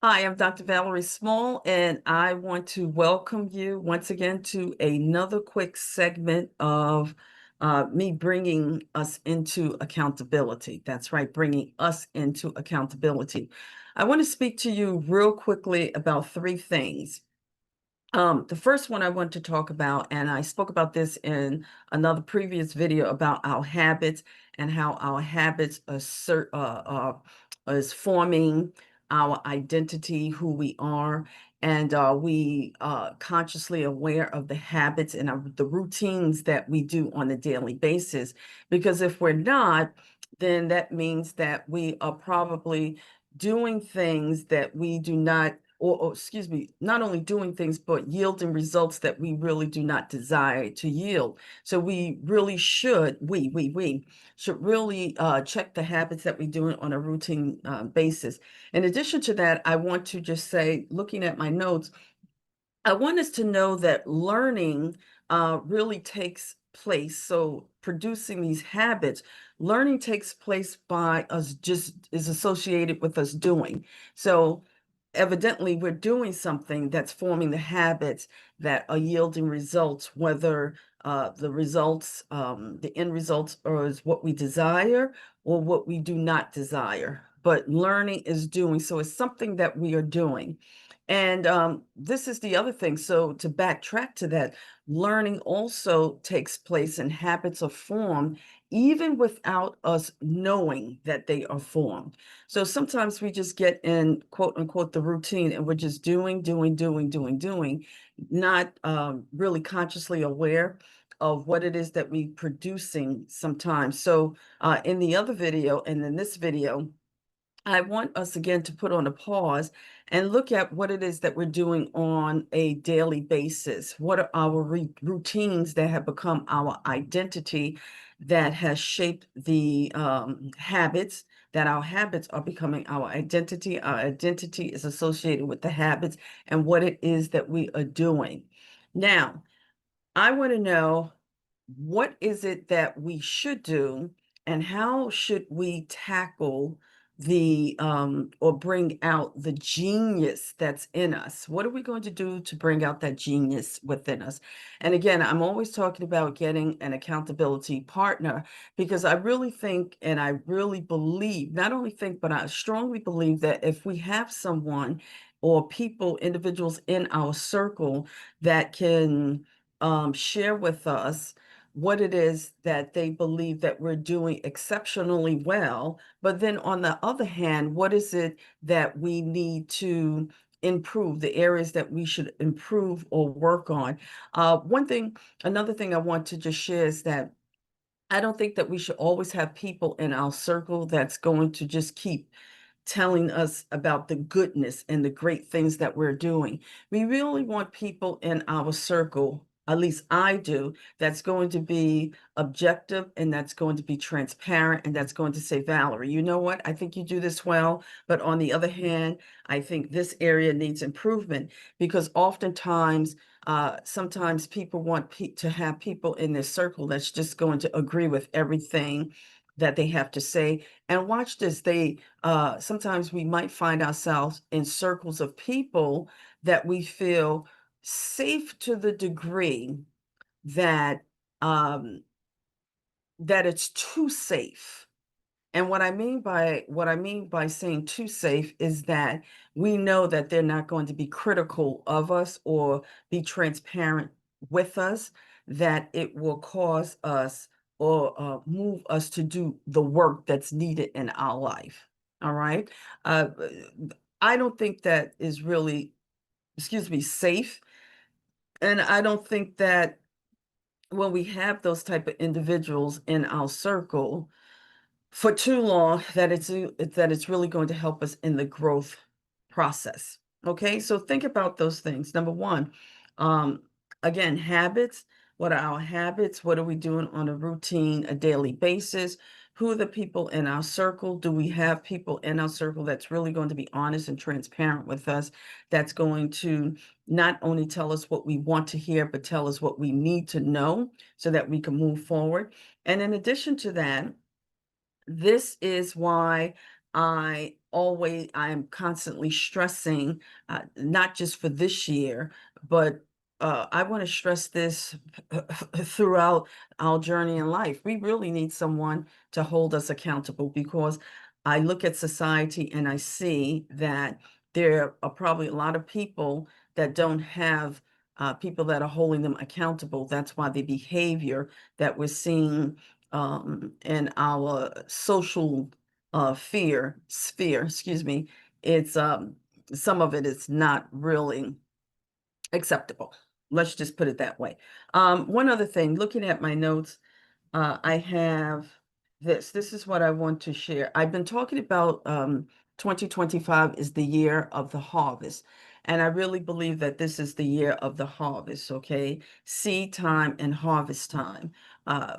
Hi, I'm Dr. Valerie Small, and I want to welcome you once again to another quick segment of me bringing us into accountability. That's right, bringing us into accountability. I want to speak to you real quickly about three things. The first one I want to talk about, and I spoke about this in another previous video about our habits and how our habits is forming our identity, who we are, and we consciously aware of the habits and the routines that we do on a daily basis. Because if we're not, then that means that we are probably doing things that we do not or excuse me, not only doing things, but yielding results that we really do not desire to yield. So we really should, we should really check the habits that we do on a routine basis. In addition to that, I want to just say, looking at my notes, I want us to know that learning really takes place. So producing these habits, learning takes place by us just is associated with us doing. So evidently we're doing something that's forming the habits that are yielding results, whether the end results are is what we desire or what we do not desire. But learning is doing. So it's something that we are doing. And this is the other thing. So to backtrack to that, learning also takes place and habits are formed even without us knowing that they are formed. So sometimes we just get in quote unquote the routine and we're just doing, not really consciously aware of what it is that we producing sometimes. So in the other video and in this video, I want us again to put on a pause and look at what it is that we're doing on a daily basis. What are our routines that have become our identity that has shaped the habits, that our habits are becoming our identity. Our identity is associated with the habits and what it is that we are doing. Now, I want to know, what is it that we should do and how should we tackle the or bring out the genius that's in us? What are we going to do to bring out that genius within us? And again, I'm always talking about getting an accountability partner because I really think and I really believe, not only think, but I strongly believe that if we have someone or people, individuals in our circle that can share with us what it is that they believe that we're doing exceptionally well. But then on the other hand, what is it that we need to improve, the areas that we should improve or work on? Another thing I want to just share is that I don't think that we should always have people in our circle that's going to just keep telling us about the goodness and the great things that we're doing. We really want people in our circle, at least I do, that's going to be objective and that's going to be transparent and that's going to say, Valerie, you know what? I think you do this well. But on the other hand, I think this area needs improvement because oftentimes, sometimes people want to have people in their circle that's just going to agree with everything that they have to say. And watch this, sometimes we might find ourselves in circles of people that we feel safe to the degree that um, that it's too safe. And what I mean by saying too safe is that we know that they're not going to be critical of us or be transparent with us, that it will cause us or move us to do the work that's needed in our life. All right. Uh, I don't think that is really, excuse me, safe. And I don't think that when we have those type of individuals in our circle, for too long that it's really going to help us in the growth process. Okay, so think about those things. Number one, um, again, habits. What are our habits? What are we doing on a routine, a daily basis? Who are the people in our circle? Do we have people in our circle that's really going to be honest and transparent with us? That's going to not only tell us what we want to hear, but tell us what we need to know so that we can move forward. And in addition to that, this is why I am constantly stressing, not just for this year, but I want to stress this throughout our journey in life. We really need someone to hold us accountable, because I look at society and I see that there are probably a lot of people that don't have people that are holding them accountable. That's why the behavior that we're seeing in our social sphere, excuse me, it's some of it is not really acceptable. Let's just put it that way. One other thing, looking at my notes, I have this. This is what I want to share. I've been talking about 2025 is the year of the harvest. And I really believe that this is the year of the harvest, okay? Seed time and harvest time.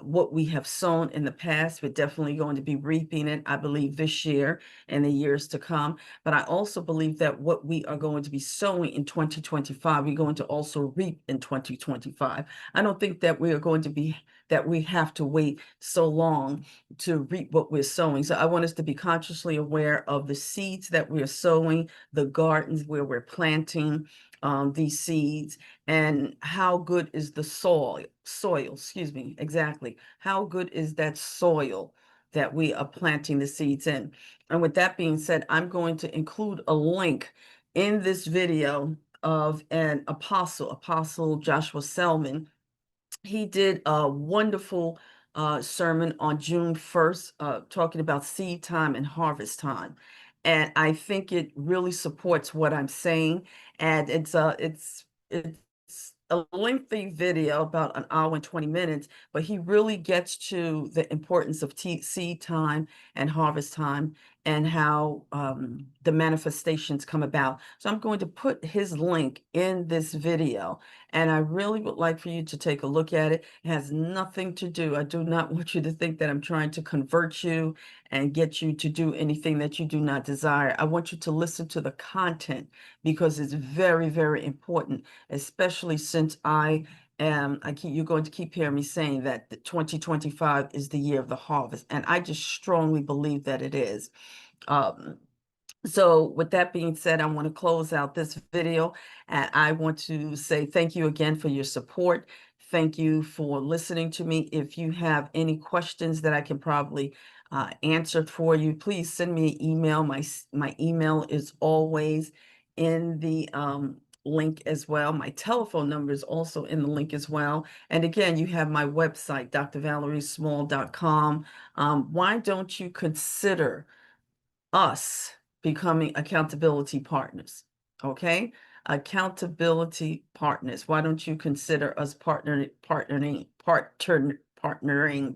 What we have sown in the past, we're definitely going to be reaping it, I believe, this year and the years to come. But I also believe that what we are going to be sowing in 2025, we're going to also reap in 2025. I don't think that we are going to be that we have to wait so long to reap what we're sowing. So I want us to be consciously aware of the seeds that we're sowing, the gardens where we're planting these seeds, and how good is the soil, excuse me, exactly. How good is that soil that we are planting the seeds in? And with that being said, I'm going to include a link in this video of an Apostle Joshua Selman. He did a wonderful sermon on June 1st, talking about seed time and harvest time. And I think it really supports what I'm saying. And it's a lengthy video, about an hour and 20 minutes, but he really gets to the importance of seed time and harvest time, and how the manifestations come about. So I'm going to put his link in this video, and I really would like for you to take a look at it. It has nothing to do, I do not want you to think that I'm trying to convert you and get you to do anything that you do not desire. I want you to listen to the content, because it's very, very important, especially since you're going to keep hearing me saying that the 2025 is the year of the harvest. And I just strongly believe that it is. Um, so with that being said, I want to close out this video, and I want to say thank you again for your support. Thank you for listening to me. If you have any questions that I can probably answer for you, please send me an email. My email is always in the link as well. My telephone number is also in the link as well. And again, you have my website, drvaleriesmall.com. Why don't you consider us becoming accountability partners? Okay, accountability partners. Why don't you consider us partnering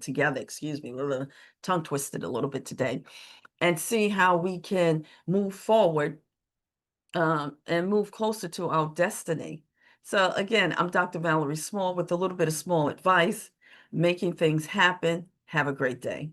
together? Excuse me, a little tongue twisted a little bit today, and see how we can move forward and move closer to our destiny. So again, I'm Dr. Valerie Small with a little bit of small advice, making things happen. Have a great day.